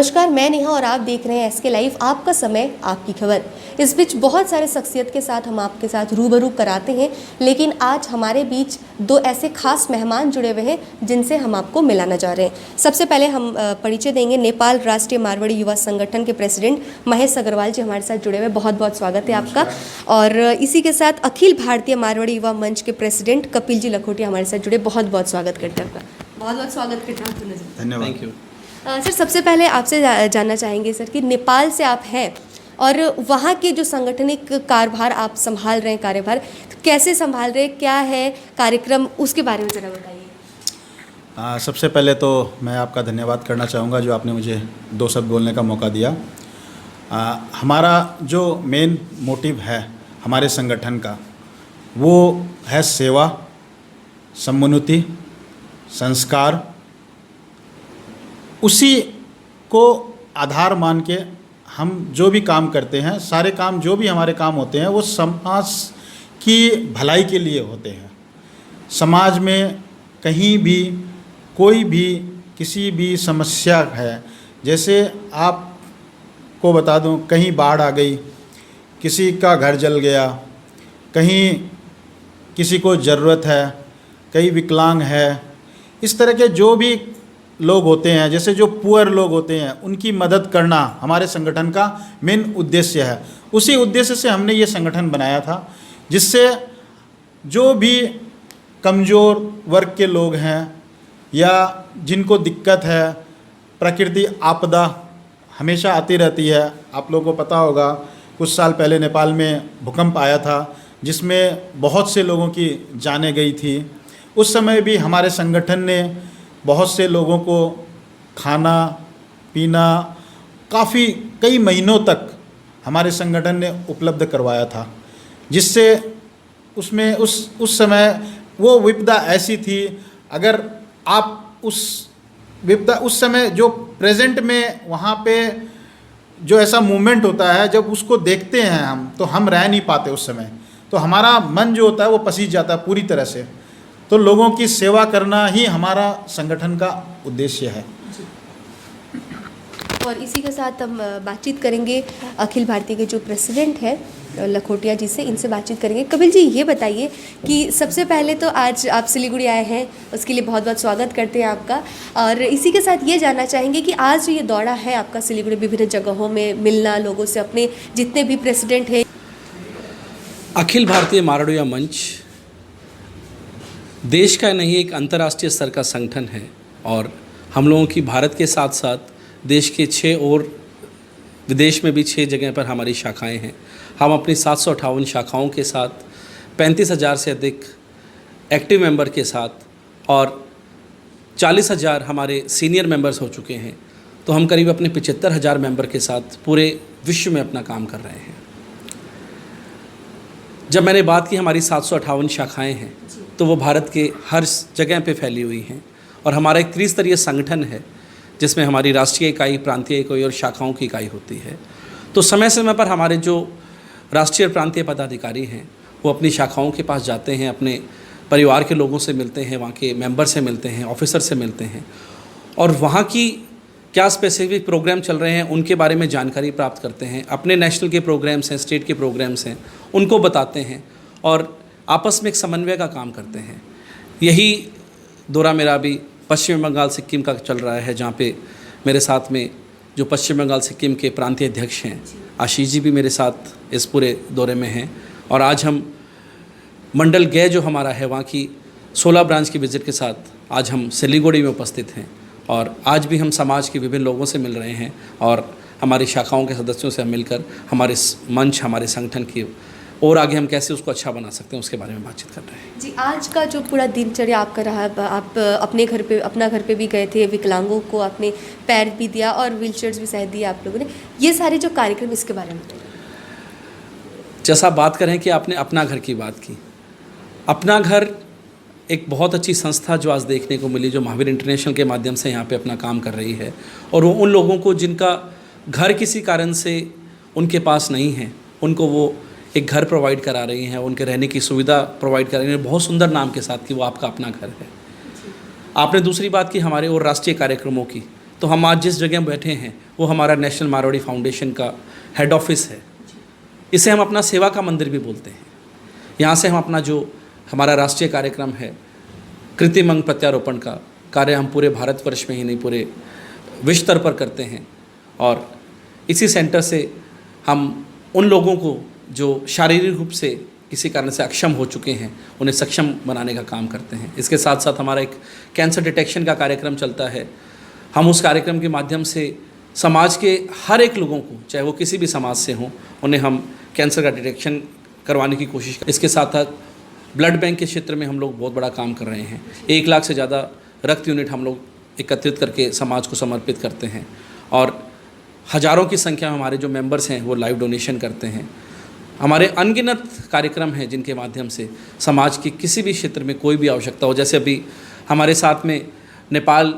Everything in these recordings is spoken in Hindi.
नमस्कार, मैं नेहा और आप देख रहे हैं एसके लाइव, आपका समय आपकी खबर। इस बीच बहुत सारे शख्सियत के साथ हम आपके साथ रूबरू कराते हैं, लेकिन आज हमारे बीच दो ऐसे खास मेहमान जुड़े हुए हैं जिनसे हम आपको मिलाना चाह रहे हैं। सबसे पहले हम परिचय देंगे नेपाल राष्ट्रीय मारवाड़ी युवा संगठन के प्रेसिडेंट महेश अग्रवाल जी हमारे साथ जुड़े हुए। बहुत बहुत स्वागत है आपका। और इसी के साथ अखिल भारतीय मारवाड़ी युवा मंच के प्रेसिडेंट कपिल जी लखोटिया हमारे साथ जुड़े। बहुत बहुत स्वागत करते हैं आपका। बहुत बहुत स्वागत करते हैं। धन्यवाद। Thank you. सर, सबसे पहले आपसे जानना चाहेंगे सर कि नेपाल से आप हैं और वहाँ के जो सांगठनिक कार्यभार आप संभाल रहे हैं, कार्यभार तो कैसे संभाल रहे हैं, क्या है कार्यक्रम, उसके बारे में ज़रा बताइए। सबसे पहले तो मैं आपका धन्यवाद करना चाहूँगा जो आपने मुझे दो शब्द बोलने का मौका दिया। हमारा जो मेन मोटिव है हमारे संगठन का वो है सेवा, सम्मानिति, संस्कार। उसी को आधार मान के हम जो भी काम करते हैं, सारे काम जो भी हमारे काम होते हैं वो समाज की भलाई के लिए होते हैं। समाज में कहीं भी कोई भी किसी भी समस्या है, जैसे आपको बता दूं, कहीं बाढ़ आ गई, किसी का घर जल गया, कहीं किसी को ज़रूरत है, कहीं विकलांग है, इस तरह के जो भी लोग होते हैं, जैसे जो पुअर लोग होते हैं, उनकी मदद करना हमारे संगठन का मेन उद्देश्य है। उसी उद्देश्य से हमने ये संगठन बनाया था, जिससे जो भी कमज़ोर वर्ग के लोग हैं या जिनको दिक्कत है, प्रकृति आपदा हमेशा आती रहती है। आप लोगों को पता होगा कुछ साल पहले नेपाल में भूकंप आया था जिसमें बहुत से लोगों की जानें गई थी। उस समय भी हमारे संगठन ने बहुत से लोगों को खाना पीना कई महीनों तक हमारे संगठन ने उपलब्ध करवाया था, जिससे उसमें उस समय वो विपदा ऐसी थी, अगर आप उस समय जो प्रेजेंट में वहाँ पे जो ऐसा मूवमेंट होता है, जब उसको देखते हैं हम तो हम रह नहीं पाते उस समय, तो हमारा मन जो होता है वो पसीज जाता है पूरी तरह से। तो लोगों की सेवा करना ही हमारा संगठन का उद्देश्य है। और इसी के साथ हम बातचीत करेंगे अखिल भारतीय के जो प्रेसिडेंट है लखोटिया जी से, इनसे बातचीत करेंगे। कपिल जी, ये बताइए कि सबसे पहले तो आज आप सिलीगुड़ी आए हैं, उसके लिए बहुत बहुत स्वागत करते हैं आपका। और इसी के साथ ये जानना चाहेंगे कि आज जो ये दौरा है आपका सिलीगुड़ी, विभिन्न जगहों में मिलना लोगों से, अपने जितने भी प्रेसिडेंट हैं। अखिल भारतीय मारवाड़ी युवा मंच देश का नहीं, एक अंतर्राष्ट्रीय स्तर का संगठन है और हम लोगों की भारत के साथ साथ देश के 6 और विदेश में भी 6 जगह पर हमारी शाखाएं हैं। हम अपनी 758 शाखाओं के साथ 35,000 से अधिक एक्टिव मेंबर के साथ और 40,000 हमारे सीनियर मेंबर्स हो चुके हैं, तो हम करीब अपने 75,000 मेंबर के साथ पूरे विश्व में अपना काम कर रहे हैं। जब मैंने बात की हमारी 758 शाखाएं हैं, तो वो भारत के हर जगह पे फैली हुई हैं और हमारा एक त्रिस्तरीय संगठन है जिसमें हमारी राष्ट्रीय इकाई, प्रांतीय इकाई और शाखाओं की इकाई होती है। तो समय समय पर हमारे जो राष्ट्रीय और प्रांतीय पदाधिकारी हैं वो अपनी शाखाओं के पास जाते हैं, अपने परिवार के लोगों से मिलते हैं, वहाँ के मेंबर से मिलते हैं, ऑफिसर से मिलते हैं और वहाँ की क्या स्पेसिफिक प्रोग्राम चल रहे हैं उनके बारे में जानकारी प्राप्त करते हैं। अपने नेशनल के प्रोग्राम्स हैं, स्टेट के प्रोग्राम्स हैं, उनको बताते हैं और आपस में एक समन्वय का काम करते हैं। यही दौरा मेरा अभी पश्चिम बंगाल सिक्किम का चल रहा है, जहाँ पे मेरे साथ में जो पश्चिम बंगाल सिक्किम के प्रांतीय अध्यक्ष हैं आशीष जी भी मेरे साथ इस पूरे दौरे में हैं। और आज हम मंडल गए जो हमारा है वहाँ की 16 ब्रांच की विज़िट के साथ आज हम सिलीगुड़ी में उपस्थित हैं और आज भी हम समाज के विभिन्न लोगों से मिल रहे हैं और हमारी शाखाओं के सदस्यों से मिलकर हमारे मंच, हमारे संगठन की और आगे हम कैसे उसको अच्छा बना सकते हैं उसके बारे में बातचीत कर रहे हैं। जी, आज का जो पूरा दिनचर्या आपका रहा, आप अपना घर पे भी गए थे, विकलांगों को आपने पैर भी दिया और व्हीलचेयर्स भी शायद दिए आप लोगों ने, ये सारे जो कार्यक्रम, इसके बारे में जैसा बात करें कि आपने अपना घर की बात की, अपना घर एक बहुत अच्छी संस्था जो आज देखने को मिली, जो महावीर इंटरनेशनल के माध्यम से यहाँ पे अपना काम कर रही है और वो उन लोगों को जिनका घर किसी कारण से उनके पास नहीं है, उनको वो एक घर प्रोवाइड करा रही हैं, उनके रहने की सुविधा प्रोवाइड करा रही हैं, बहुत सुंदर नाम के साथ कि वो आपका अपना घर है। आपने दूसरी बात की हमारे और राष्ट्रीय कार्यक्रमों की, तो हम आज जिस जगह बैठे हैं वो हमारा नेशनल मारवाड़ी फाउंडेशन का हेड ऑफिस है। इसे हम अपना सेवा का मंदिर भी बोलते हैं। यहाँ से हम अपना जो हमारा राष्ट्रीय कार्यक्रम है कृत्रिम अंग प्रत्यारोपण का कार्य हम पूरे भारतवर्ष में ही नहीं पूरे विश्व स्तर पर करते हैं। और इसी सेंटर से हम उन लोगों को जो शारीरिक रूप से किसी कारण से अक्षम हो चुके हैं उन्हें सक्षम बनाने का काम करते हैं। इसके साथ साथ हमारा एक कैंसर डिटेक्शन का कार्यक्रम चलता है। हम उस कार्यक्रम के माध्यम से समाज के हर एक लोगों को, चाहे वो किसी भी समाज से हों, उन्हें हम कैंसर का डिटेक्शन करवाने की कोशिश करते हैं। इसके साथ साथ ब्लड बैंक के क्षेत्र में हम लोग बहुत बड़ा काम कर रहे हैं। 1 लाख से ज़्यादा रक्त यूनिट हम लोग एकत्रित करके समाज को समर्पित करते हैं और हज़ारों की संख्या में हमारे जो मेंबर्स हैं वो लाइव डोनेशन करते हैं। हमारे अनगिनत कार्यक्रम हैं जिनके माध्यम से समाज की किसी भी क्षेत्र में कोई भी आवश्यकता हो, जैसे अभी हमारे साथ में नेपाल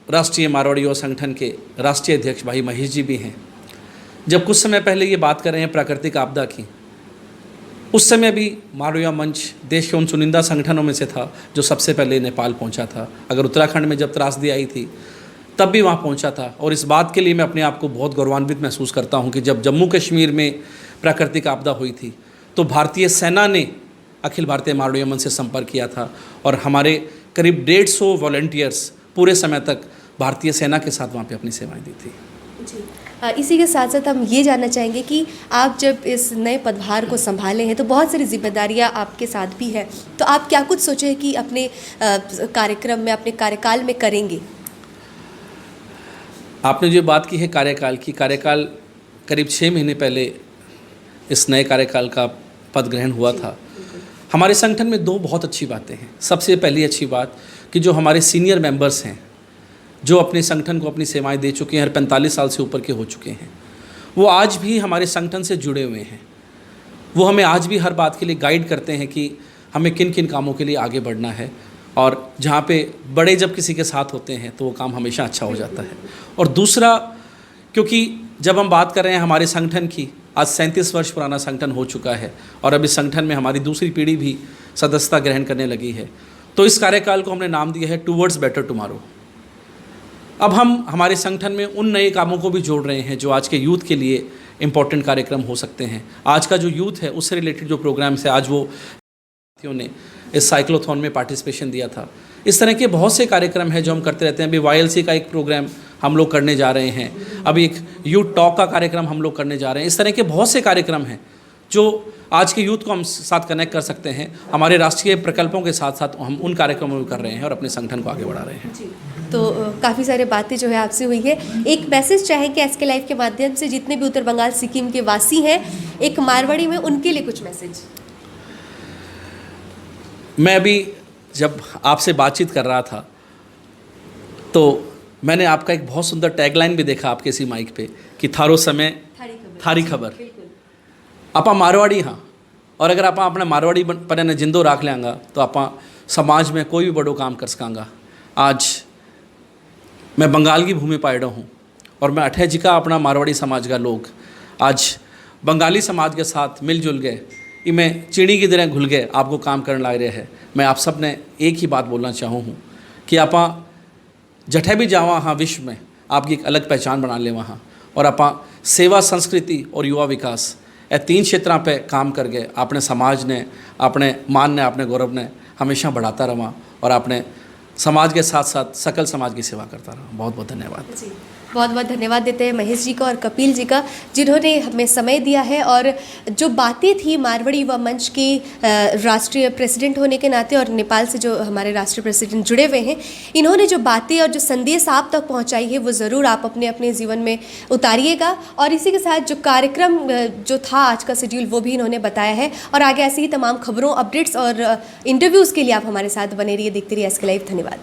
राष्ट्रीय मारवाड़ी युवा संगठन के राष्ट्रीय अध्यक्ष भाई महेश जी भी हैं। जब कुछ समय पहले ये बात कर रहे हैं प्राकृतिक आपदा की, उस समय भी मारवाड़ी युवा मंच देश के उन चुनिंदा संगठनों में से था जो सबसे पहले नेपाल पहुंचा था। अगर उत्तराखंड में जब त्रासदी आई थी तब भी वहाँ पहुँचा था। और इस बात के लिए मैं अपने आप को बहुत गौरवान्वित महसूस करता हूँ कि जब जम्मू कश्मीर में प्राकृतिक आपदा हुई थी तो भारतीय सेना ने अखिल भारतीय मारवाड़ी मंच से संपर्क किया था और हमारे करीब 150 वॉलंटियर्स पूरे समय तक भारतीय सेना के साथ वहाँ पे अपनी सेवाएं दी थी। जी, इसी के साथ साथ हम ये जानना चाहेंगे कि आप जब इस नए पदभार को संभाले हैं तो बहुत सारी जिम्मेदारियां आपके साथ भी है, तो आप क्या कुछ सोचे हैं कि अपने कार्यक्रम में, अपने कार्यकाल में करेंगे? आपने जो बात की है कार्यकाल की, कार्यकाल करीब 6 महीने पहले इस नए कार्यकाल का पद ग्रहण हुआ था। हमारे संगठन में 2 बहुत अच्छी बातें हैं। सबसे पहली अच्छी बात कि जो हमारे सीनियर मेंबर्स हैं जो अपने संगठन को अपनी सेवाएं दे चुके हैं, हर 45 साल से ऊपर के हो चुके हैं, वो आज भी हमारे संगठन से जुड़े हुए हैं। वो हमें आज भी हर बात के लिए गाइड करते हैं कि हमें किन किन कामों के लिए आगे बढ़ना है। और जहाँ पे बड़े जब किसी के साथ होते हैं तो वो काम हमेशा अच्छा हो जाता है। और दूसरा, क्योंकि जब हम बात कर रहे हैं हमारे संगठन की, आज 37 वर्ष पुराना संगठन हो चुका है और अब इस संगठन में हमारी दूसरी पीढ़ी भी सदस्यता ग्रहण करने लगी है, तो इस कार्यकाल को हमने नाम दिया है टूवर्ड्स बेटर टुमारो। अब हम हमारे संगठन में उन नए कामों को भी जोड़ रहे हैं जो आज के यूथ के लिए इम्पोर्टेंट कार्यक्रम हो सकते हैं। आज का जो यूथ है उससे रिलेटेड जो प्रोग्राम्स है, आज वो साथियों ने इस साइक्लोथॉन में पार्टिसिपेशन दिया था। इस तरह के बहुत से कार्यक्रम हैं जो हम करते रहते हैं। अभी YLC का एक प्रोग्राम हम लोग करने जा रहे हैं, अभी एक यूथ टॉक का कार्यक्रम हम लोग करने जा रहे हैं। इस तरह के बहुत से कार्यक्रम हैं जो आज के यूथ को हम साथ कनेक्ट कर सकते हैं। हमारे राष्ट्रीय प्रकल्पों के साथ साथ हम उन कार्यक्रमों में कर रहे हैं और अपने संगठन को आगे बढ़ा रहे हैं। तो काफ़ी सारी बातें जो है आपसे हुई है। एक मैसेज चाहे कि SK लाइव के माध्यम से जितने भी उत्तर बंगाल सिक्किम के वासी हैं, एक मारवाड़ी में उनके लिए कुछ मैसेज। मैं अभी जब आपसे बातचीत कर रहा था तो मैंने आपका एक बहुत सुंदर टैगलाइन भी देखा आपके इसी माइक पे कि थारो समय थारी खबर। आपा मारवाड़ी हाँ, और अगर आप अपना मारवाड़ी पर ने जिंदो राख लेंगा तो आप समाज में कोई भी बड़ो काम कर सकांगा। आज मैं बंगाल की भूमि पायड़ा हूँ और मैं अठे जिका अपना मारवाड़ी समाज का लोग आज बंगाली समाज के साथ मिलजुल गए, इमें चिड़ी की तरह घुल गए, आपको काम करने लग रहे हैं। मैं आप सब ने एक ही बात बोलना चाहूँ हूँ कि आप जठे भी जावा हाँ विश्व में आपकी एक अलग पहचान बना ले वहाँ, और आप सेवा, संस्कृति और युवा विकास ये 3 क्षेत्रों पे काम कर गए। आपने समाज ने, अपने मान ने, अपने गौरव ने हमेशा बढ़ाता रहा और आपने समाज के साथ साथ सकल समाज की सेवा करता रहा। बहुत बहुत धन्यवाद। जी, बहुत बहुत धन्यवाद देते हैं महेश जी का और कपिल जी का, जिन्होंने हमें समय दिया है और जो बातें थी मारवाड़ी युवा मंच के राष्ट्रीय प्रेसिडेंट होने के नाते और नेपाल से जो हमारे राष्ट्रीय प्रेसिडेंट जुड़े हुए हैं, इन्होंने जो बातें और जो संदेश आप तक पहुंचाई है वो ज़रूर आप अपने अपने जीवन में उतारिएगा। और इसी के साथ जो कार्यक्रम जो था आज का शेड्यूल वो भी इन्होंने बताया है। और आगे ऐसी ही तमाम खबरों, अपडेट्स और इंटरव्यूज़ के लिए आप हमारे साथ बने रहिए, देखते रहिए SK लाइव। धन्यवाद।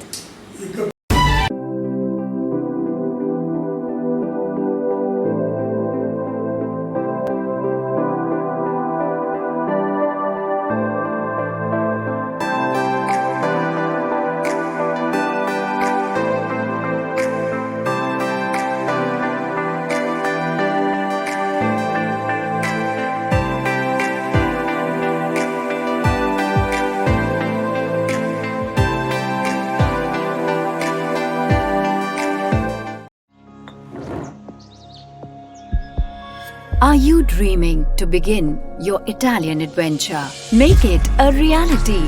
Are you dreaming to begin your Italian adventure? Make it a reality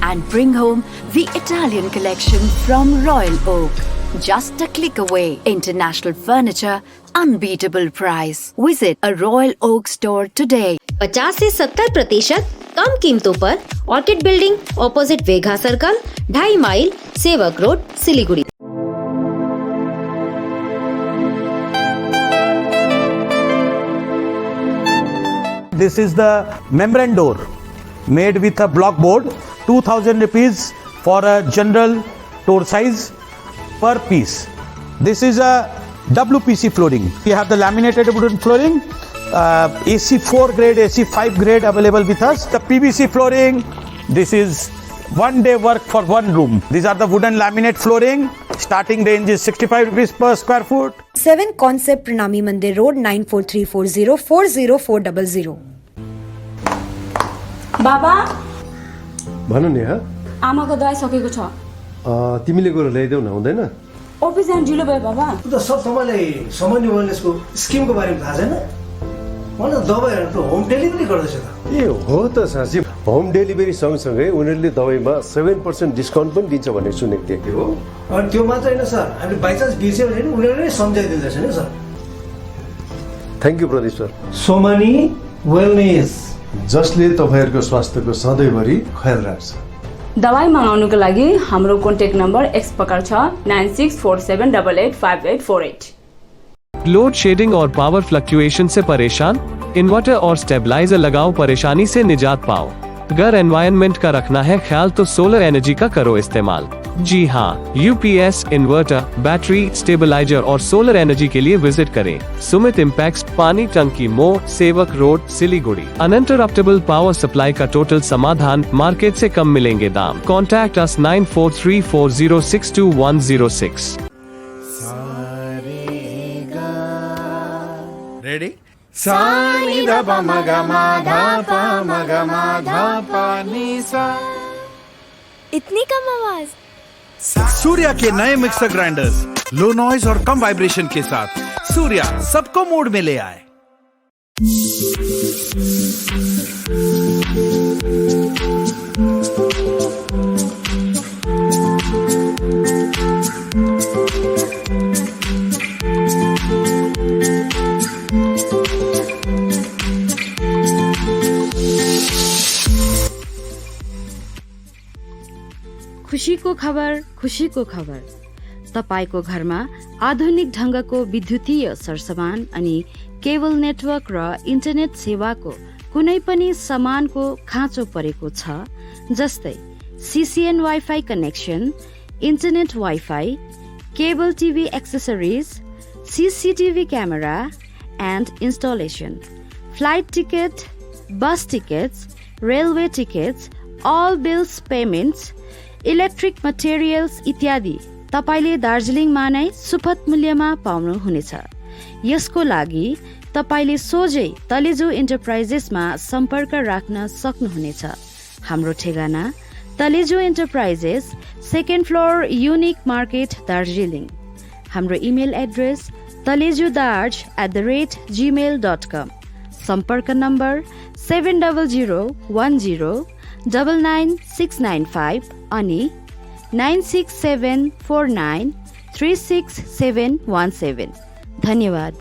and bring home the Italian collection from Royal Oak. Just a click away. International furniture, unbeatable price. Visit a Royal Oak store today. 50 से 70% कम कीमतों पर Orchid building opposite Vega circle, 2.5 mile, Sevoke road, Siliguri. This is the membrane door made with a block board, 2000 rupees for a general door size per piece. This is a WPC flooring. We have the laminated wooden flooring, AC4 grade, AC5 grade available with us. The PVC flooring, this is one day work for one room. These are the wooden laminate flooring. Starting range is 65 rupees per square foot. 7 Concept Pranami Mandir Road 94340 40400. बाबा भन नि हा आमाको दबाई सकेको छ। तिमीले गएर ल्याइदेऊ न हुँदैन? अफिस जान ढिलो भयो बाबा। त सब तपाईँलाई सामान्य वेलनेसको स्किमको बारेमा थाहा छैन? मलाई दबाईहरू त होम डेलिभरी गर्दैछ त। ए हो त साँच्ची होम डेलिभरी सँगसँगै उनीहरूले दबाईमा 7% डिस्काउन्ट पनि दिन्छ भनेर सुनेको थिएँ। हो अनि त्यो मात्र होइन सर, हामी बाइचान्स बिर्स्यो भने उनीहरूले सम्झाइदिँदैछ नि sir. Thank you Pradeep sir. Somani wellness, जसले तपाईँहरूको स्वास्थ्यको सधैँभरि ख्याल राख्छ। दबाई मगाउनुको लागि हाम्रो कन्ट्याक्ट नम्बर एक्स प्रकार छ 9647885848। लोड शेडिंग और पावर फ्लक्चुएशन से परेशान? इन्वर्टर और स्टेबलाइजर लगाओ, परेशानी से निजात पाओ। अगर एनवायरनमेंट का रखना है ख्याल तो सोलर एनर्जी का करो इस्तेमाल। जी हाँ, यूपीएस, इन्वर्टर, बैटरी, स्टेबलाइजर और सोलर एनर्जी के लिए विजिट करें सुमित इम्पैक्स, पानी टंकी मोड़, सेवक road, Siliguri. Uninterruptible power supply का टोटल समाधान, मार्केट से कम मिलेंगे दाम। Contact us 9434062106। रेडी? सानी दा पा म ग म ध प म ग म ध प नि सा। इतनी कम आवाज? सूर्या के नए मिक्सर ग्राइंडर्स लो नॉइज और कम वाइब्रेशन के साथ सूर्या सबको मोड में ले आए। खुशीको खबर तपाईको घरमा आधुनिक ढंगको विद्युतीय सरसामान अनि केबल नेटवर्क र इन्टरनेट सेवाको कुनै पनि सामानको खाँचो परेको छ, जस्तै CCN wifi connection, internet wifi, cable TV accessories, CCTV camera end installation, flight ticket, बस टिकट्स, रेलवे टिकट्स, अल बिल्स पेमेन्ट्स, इलेक्ट्रिक मटेरियल्स इत्यादि तपाईले दार्जिलिङमा नै सुपथ मूल्यमा पाउनुहुनेछ। यसको लागि तपाईले सोझै तलेजु एन्टरप्राइजेसमा सम्पर्क राख्न सक्नुहुनेछ। हाम्रो ठेगाना Taleju enterprises, 2nd floor, unique market, Darjeeling. हाम्रो इमेल एड्रेस talejudarj@gmail.com। सम्पर्क नम्बर 7001099695 अनि 9674936717। धन्यवाद।